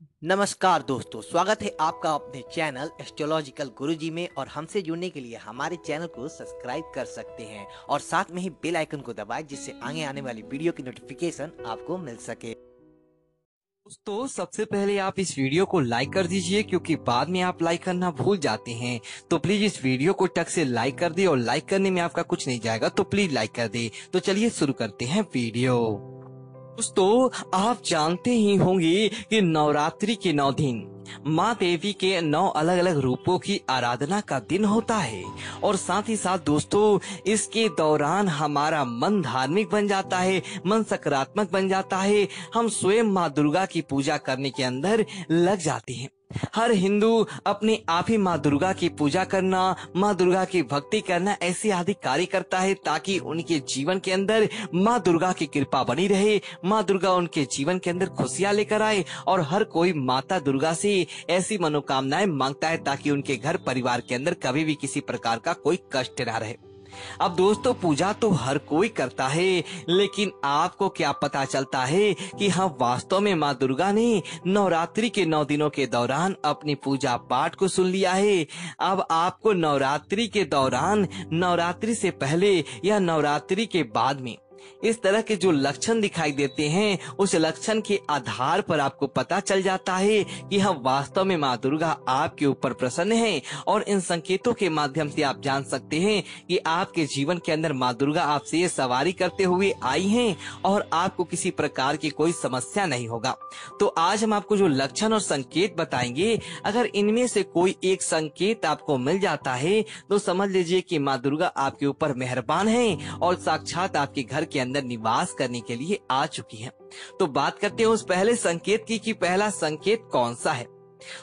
नमस्कार दोस्तों, स्वागत है आपका अपने चैनल एस्ट्रोलॉजिकल गुरुजी में। और हमसे जुड़ने के लिए हमारे चैनल को सब्सक्राइब कर सकते हैं और साथ में ही बेल आइकन को दबाएं, जिससे आगे आने वाली वीडियो की नोटिफिकेशन आपको मिल सके। दोस्तों सबसे पहले आप इस वीडियो को लाइक कर दीजिए, क्योंकि बाद में आप लाइक करना भूल जाते हैं। तो प्लीज इस वीडियो को टक से लाइक कर दे, और लाइक करने में आपका कुछ नहीं जाएगा, तो प्लीज लाइक कर दे। तो चलिए शुरू करते हैं वीडियो। दोस्तों आप जानते ही होंगे कि नवरात्रि के 9 दिन माँ देवी के 9 अलग अलग रूपों की आराधना का दिन होता है। और साथ ही साथ दोस्तों इसके दौरान हमारा मन धार्मिक बन जाता है, मन सकारात्मक बन जाता है। हम स्वयं माँ दुर्गा की पूजा करने के अंदर लग जाते हैं। हर हिंदू अपने आप ही माँ दुर्गा की पूजा करना, माँ दुर्गा की भक्ति करना ऐसे आदि कार्य करता है, ताकि उनके जीवन के अंदर माँ दुर्गा की कृपा बनी रहे, माँ दुर्गा उनके जीवन के अंदर खुशियां लेकर आए। और हर कोई माता दुर्गा से ऐसी मनोकामनाएं मांगता है, ताकि उनके घर परिवार के अंदर कभी भी किसी प्रकार का कोई कष्ट ना रहे। अब दोस्तों पूजा तो हर कोई करता है, लेकिन आपको क्या पता चलता है कि हाँ वास्तव में माँ दुर्गा ने नवरात्रि के 9 दिनों के दौरान अपनी पूजा पाठ को सुन लिया है। अब आपको नवरात्रि के दौरान, नवरात्रि से पहले या नवरात्रि के बाद में इस तरह के जो लक्षण दिखाई देते हैं, उस लक्षण के आधार पर आपको पता चल जाता है कि हाँ वास्तव में माँ दुर्गा आपके ऊपर प्रसन्न है। और इन संकेतों के माध्यम से आप जान सकते हैं कि आपके जीवन के अंदर माँ दुर्गा आपसे ये सवारी करते हुए आई हैं, और आपको किसी प्रकार की कोई समस्या नहीं होगा। तो आज हम आपको जो लक्षण और संकेत बताएंगे, अगर इनमें से कोई एक संकेत आपको मिल जाता है तो समझ लीजिए कि माँ दुर्गा आपके ऊपर मेहरबान है और साक्षात आपके घर के अंदर निवास करने के लिए आ चुकी है। तो बात करते हैं उस पहले संकेत की कि पहला संकेत कौन सा है।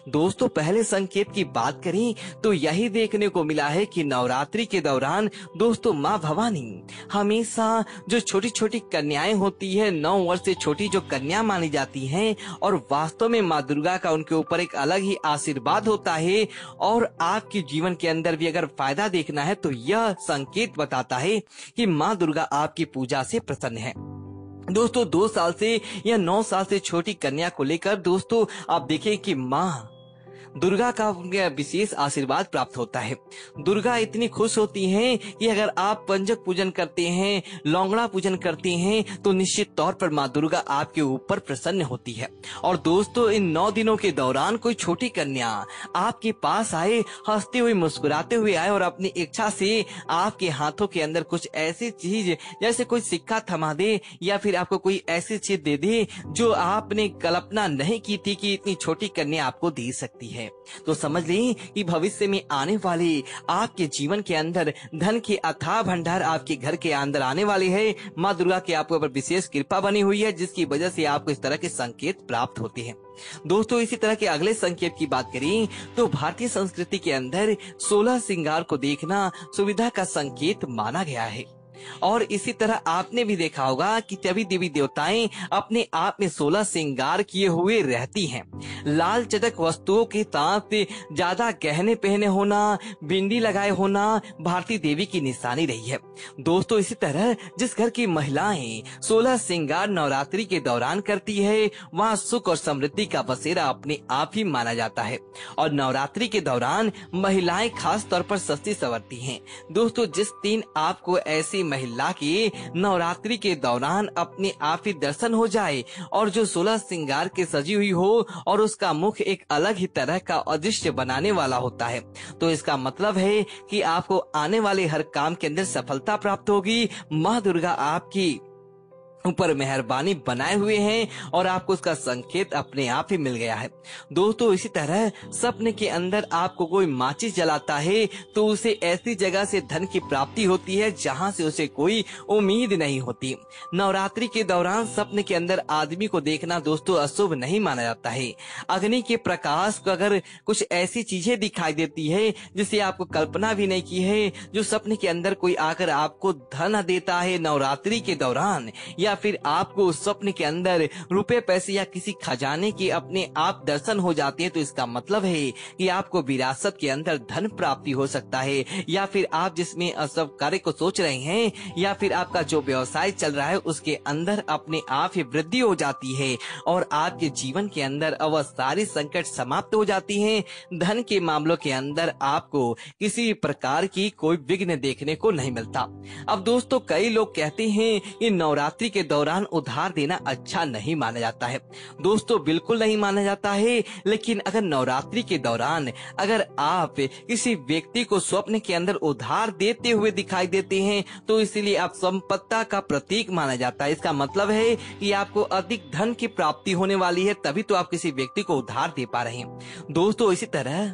दोस्तों पहले संकेत की बात करें तो यही देखने को मिला है कि नवरात्रि के दौरान दोस्तों माँ भवानी हमेशा जो छोटी छोटी कन्याएं होती है, 9 वर्ष से छोटी जो कन्या मानी जाती हैं, और वास्तव में माँ दुर्गा का उनके ऊपर एक अलग ही आशीर्वाद होता है। और आपके जीवन के अंदर भी अगर फायदा देखना है तो यह संकेत बताता है कि माँ दुर्गा आपकी पूजा से प्रसन्न है। दोस्तों 2 साल से या 9 साल से छोटी कन्या को लेकर दोस्तों आप देखें कि माँ दुर्गा का विशेष आशीर्वाद प्राप्त होता है। दुर्गा इतनी खुश होती हैं कि अगर आप पंजक पूजन करते हैं, लौंगड़ा पूजन करते हैं, तो निश्चित तौर पर माँ दुर्गा आपके ऊपर प्रसन्न होती है। और दोस्तों इन 9 दिनों के दौरान कोई छोटी कन्या आपके पास आए, हंसते हुए मुस्कुराते हुए आए, और अपनी इच्छा से आपके हाथों के अंदर कुछ ऐसी चीज जैसे कोई सिक्का थमा दे, या फिर आपको कोई ऐसी चीज दे दे जो आपने कल्पना नहीं की थी कि इतनी छोटी कन्या आपको दे सकती है, तो समझ लें कि भविष्य में आने वाले आपके जीवन के अंदर धन के अथाह भंडार आपके घर के अंदर आने वाले हैं। माँ दुर्गा की आपके ऊपर विशेष कृपा बनी हुई है, जिसकी वजह से आपको इस तरह के संकेत प्राप्त होते हैं। दोस्तों इसी तरह के अगले संकेत की बात करें तो भारतीय संस्कृति के अंदर 16 श्रृंगार को देखना सुविधा का संकेत माना गया है। और इसी तरह आपने भी देखा होगा कि सभी देवी देवताएं अपने आप में 16 श्रृंगार किए हुए रहती हैं। लाल चटक वस्तुओं के साथ ज्यादा गहने पहने होना, बिंदी लगाए होना भारतीय देवी की निशानी रही है। दोस्तों इसी तरह जिस घर की महिलाएं 16 श्रृंगार नवरात्रि के दौरान करती है, वहाँ सुख और समृद्धि का बसेरा अपने आप ही माना जाता है। और नवरात्रि के दौरान महिलाएं खास तौर पर सस्ती संवरती हैं। दोस्तों जिस दिन आपको ऐसी महिला की नवरात्रि के दौरान अपने आप ही दर्शन हो जाए, और जो 16 श्रृंगार के सजी हुई हो, और उसका मुख एक अलग ही तरह का अदृश्य बनाने वाला होता है, तो इसका मतलब है कि आपको आने वाले हर काम के अंदर सफलता प्राप्त होगी। माँ दुर्गा आपकी ऊपर मेहरबानी बनाए हुए हैं, और आपको उसका संकेत अपने आप ही मिल गया है। दोस्तों इसी तरह सपने के अंदर आपको कोई माचिस जलाता है, तो उसे ऐसी जगह से धन की प्राप्ति होती है जहां से उसे कोई उम्मीद नहीं होती। नवरात्रि के दौरान सपने के अंदर आदमी को देखना दोस्तों अशुभ नहीं माना जाता है। अग्नि के प्रकाश को अगर कुछ ऐसी चीजें दिखाई देती है जिसे आपको कल्पना भी नहीं की है, जो सपने के अंदर कोई आकर आपको धन देता है नवरात्रि के दौरान, या या फिर आपको स्वप्न के अंदर रुपए पैसे या किसी खजाने के अपने आप दर्शन हो जाते हैं, तो इसका मतलब है कि आपको विरासत के अंदर धन प्राप्ति हो सकता है, या फिर आप जिसमें सब कार्य को सोच रहे हैं या फिर आपका जो व्यवसाय चल रहा है उसके अंदर अपने आप ही वृद्धि हो जाती है और आपके जीवन के अंदर अब सारी संकट समाप्त हो जाती हैं। धन के मामलों के अंदर आपको किसी प्रकार की कोई विघ्न देखने को नहीं मिलता। अब दोस्तों, कई लोग कहते हैं कि नवरात्रि के दौरान उधार देना अच्छा नहीं माना जाता है। दोस्तों, बिल्कुल नहीं माना जाता है, लेकिन अगर नवरात्रि के दौरान अगर आप किसी व्यक्ति को स्वप्न के अंदर उधार देते हुए दिखाई देते हैं तो इसीलिए आप संपत्ति का प्रतीक माना जाता है। इसका मतलब है कि आपको अधिक धन की प्राप्ति होने वाली है, तभी तो आप किसी व्यक्ति को उधार दे पा रहे हैं। दोस्तों, इसी तरह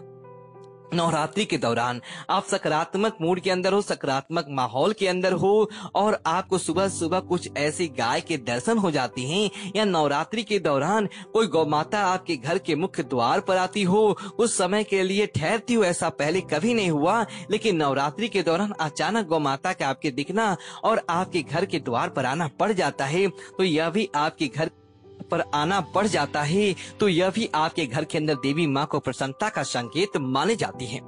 नवरात्रि के दौरान आप सकारात्मक मूड के अंदर हो, सकारात्मक माहौल के अंदर हो और आपको सुबह सुबह कुछ ऐसी गाय के दर्शन हो जाते हैं, या नवरात्रि के दौरान कोई गौ माता आपके घर के मुख्य द्वार पर आती हो, उस समय के लिए ठहरती हो, ऐसा पहले कभी नहीं हुआ, लेकिन नवरात्रि के दौरान अचानक गौ माता का आपके दिखना और आपके घर के द्वार पर आना पड़ जाता है, तो यह भी आपके घर पर आना पड़ जाता है, तो यह भी आपके घर के अंदर देवी माँ को प्रसन्नता का संकेत माने जाती है।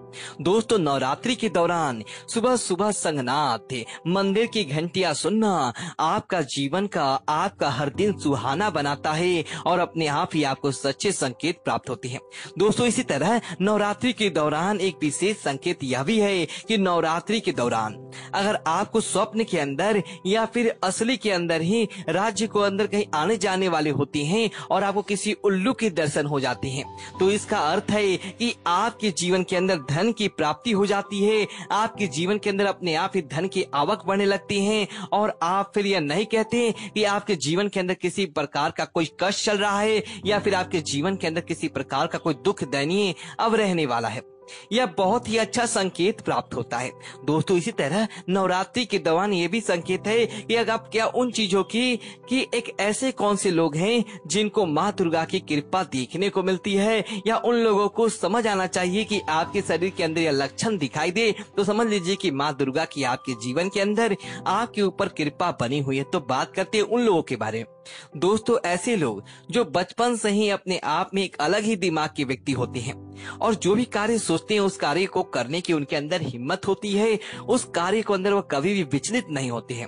दोस्तों, नवरात्रि के दौरान सुबह सुबह संगनाथ मंदिर की घंटियां सुनना आपका जीवन का आपका हर दिन सुहाना बनाता है और अपने आप ही आपको सच्चे संकेत प्राप्त होते हैं। दोस्तों, इसी तरह नवरात्रि के दौरान एक विशेष संकेत यह भी है कि नवरात्रि के दौरान अगर आपको स्वप्न के अंदर या फिर असली के अंदर ही राज्य को अंदर कहीं आने जाने वाले होते हैं और आपको किसी उल्लू के दर्शन हो जाते हैं, तो इसका अर्थ है कि आपके जीवन के अंदर धन की प्राप्ति हो जाती है, आपके जीवन के अंदर अपने आप ही धन की आवक बढ़ने लगती है और आप फिर यह नहीं कहते कि आपके जीवन के अंदर किसी प्रकार का कोई कष्ट चल रहा है या फिर आपके जीवन के अंदर किसी प्रकार का कोई दुख दैनीय अब रहने वाला है। यह बहुत ही अच्छा संकेत प्राप्त होता है। दोस्तों, इसी तरह नवरात्रि के दौरान ये भी संकेत है कि अगर आप क्या उन चीजों की कि एक ऐसे कौन से लोग हैं जिनको माँ दुर्गा की कृपा देखने को मिलती है, या उन लोगों को समझ आना चाहिए कि आपके शरीर के अंदर यह लक्षण दिखाई दे तो समझ लीजिए कि माँ दुर्गा की आपके जीवन के अंदर आपके ऊपर कृपा बनी हुई है। तो बात करते हैं उन लोगों के बारे में। दोस्तों, ऐसे लोग जो बचपन से ही अपने आप में एक अलग ही दिमाग के व्यक्ति होते हैं और जो भी कार्य सोचते हैं उस कार्य को करने की उनके अंदर हिम्मत होती है, उस कार्य को अंदर वो कभी भी विचलित नहीं होते हैं।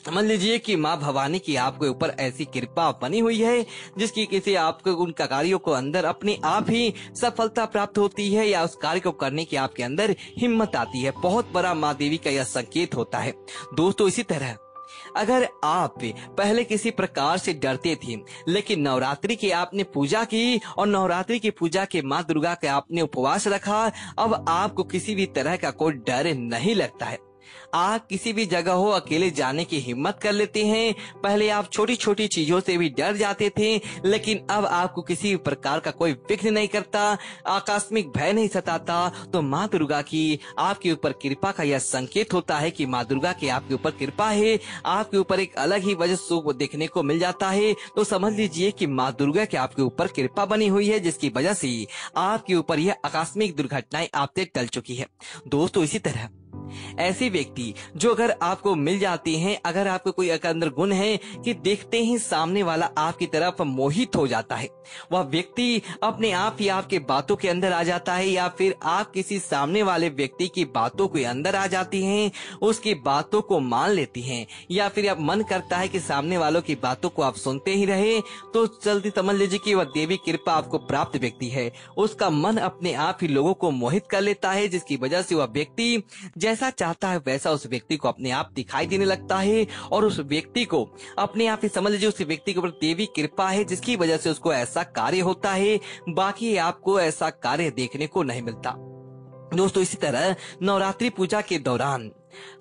समझ लीजिए कि माँ भवानी की आपके ऊपर ऐसी कृपा बनी हुई है जिसकी किसी आपको उन कार्यों को अंदर अपने आप ही सफलता प्राप्त होती है या उस कार्य को करने की आपके अंदर हिम्मत आती है। बहुत बड़ा माँ देवी का यह संकेत होता है। दोस्तों, इसी तरह अगर आप पहले किसी प्रकार से डरते थे लेकिन नवरात्रि की आपने पूजा की और नवरात्रि की पूजा के माँ दुर्गा का आपने उपवास रखा, अब आपको किसी भी तरह का कोई डर नहीं लगता है। आप किसी भी जगह हो अकेले जाने की हिम्मत कर लेते हैं। पहले आप छोटी छोटी चीजों से भी डर जाते थे, लेकिन अब आपको किसी प्रकार का कोई विघ्न नहीं करता, आकस्मिक भय नहीं सताता। तो माँ दुर्गा की आपके ऊपर कृपा का यह संकेत होता है कि माँ दुर्गा की आपके ऊपर कृपा है, आपके ऊपर एक अलग ही वजह सुख देखने को मिल जाता है। तो समझ लीजिए कि माँ दुर्गा की आपके ऊपर कृपा बनी हुई है, जिसकी वजह से आपके ऊपर यह आकस्मिक दुर्घटनाएं आपसे टल चुकी है। दोस्तों, इसी तरह ऐसे व्यक्ति जो अगर आपको मिल जाते हैं, अगर आपको कोई अंदर गुण है कि देखते ही सामने वाला आपकी तरफ मोहित हो जाता है, वह व्यक्ति अपने आप ही आपके बातों के अंदर आ जाता है या फिर आप किसी सामने वाले व्यक्ति की बातों के अंदर आ जाती हैं, उसकी बातों को मान लेती हैं या फिर आप मन करता है कि सामने वालों की बातों को आप सुनते ही रहे, तो जल्दी समझ लीजिए कि वह देवी कृपा आपको प्राप्त व्यक्ति है। उसका मन अपने आप ही लोगों को मोहित कर लेता है, जिसकी वजह से वह व्यक्ति जैसा चाहता है वैसा उस व्यक्ति को अपने आप दिखाई देने लगता है और उस व्यक्ति को अपने आप ही समझ लीजिए उस व्यक्ति के ऊपर देवी कृपा है, जिसकी वजह से उसको ऐसा कार्य होता है, बाकी आपको ऐसा कार्य देखने को नहीं मिलता। दोस्तों, इसी तरह नवरात्रि पूजा के दौरान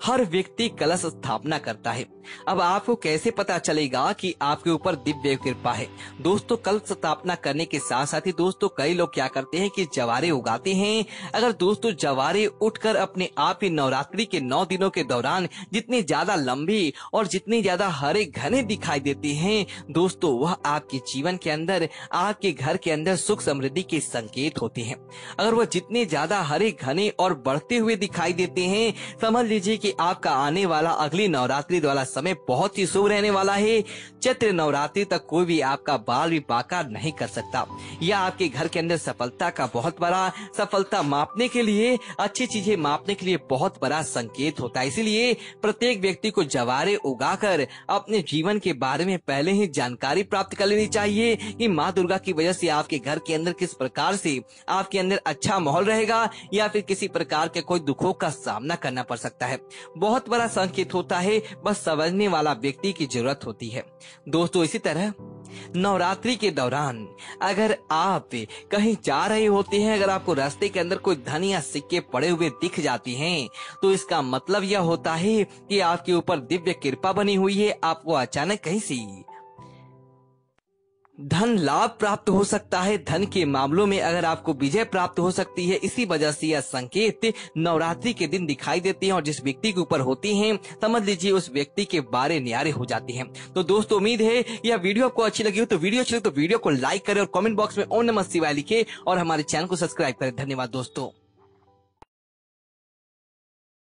हर व्यक्ति कलश स्थापना करता है। अब आपको कैसे पता चलेगा कि आपके ऊपर दिव्य कृपा है? दोस्तों, कलश स्थापना करने के साथ साथ ही दोस्तों कई लोग क्या करते हैं कि जवारे उगाते हैं। अगर दोस्तों जवारे उठकर अपने आप ही नवरात्रि के 9 दिनों के दौरान जितनी ज्यादा लंबी और जितनी ज्यादा हरे घने दिखाई देते हैं, दोस्तों वह आपके जीवन के अंदर आपके घर के अंदर सुख समृद्धि के संकेत होते हैं। अगर वह जितने ज्यादा हरे घने और बढ़ते हुए दिखाई देते हैं, समझ लीजिए कि आपका आने वाला अगली नवरात्रि वाला समय बहुत ही शुभ रहने वाला है। चैत्र नवरात्रि तक कोई भी आपका बाल भी बाका नहीं कर सकता। यह आपके घर के अंदर सफलता का बहुत बड़ा, सफलता मापने के लिए, अच्छी चीजें मापने के लिए बहुत बड़ा संकेत होता है। इसीलिए प्रत्येक व्यक्ति को जवारे उगाकर अपने जीवन के बारे में पहले ही जानकारी प्राप्त कर लेनी चाहिए कि माँ दुर्गा की वजह से आपके घर के अंदर किस प्रकार से आपके अंदर अच्छा माहौल रहेगा या फिर किसी प्रकार के कोई दुखों का सामना करना पड़ सकता है। बहुत बड़ा संकेत होता है, बस समझने वाला व्यक्ति की जरूरत होती है। दोस्तों, इसी तरह नवरात्रि के दौरान अगर आप कहीं जा रहे होते हैं, अगर आपको रास्ते के अंदर कोई धन या सिक्के पड़े हुए दिख जाते हैं, तो इसका मतलब यह होता है कि आपके ऊपर दिव्य कृपा बनी हुई है। आपको अचानक कहीं से धन लाभ प्राप्त हो सकता है। धन के मामलों में अगर आपको विजय प्राप्त हो सकती है। इसी वजह से यह संकेत नवरात्रि के दिन दिखाई देते हैं और जिस व्यक्ति के ऊपर होती हैं, समझ लीजिए उस व्यक्ति के बारे न्यारे हो जाते हैं। तो दोस्तों, उम्मीद है यह वीडियो आपको अच्छी लगी हो। तो वीडियो को लाइक करें और कमेंट बॉक्स में ओम नमः शिवाय लिखें और हमारे चैनल को सब्सक्राइब करें। धन्यवाद दोस्तों।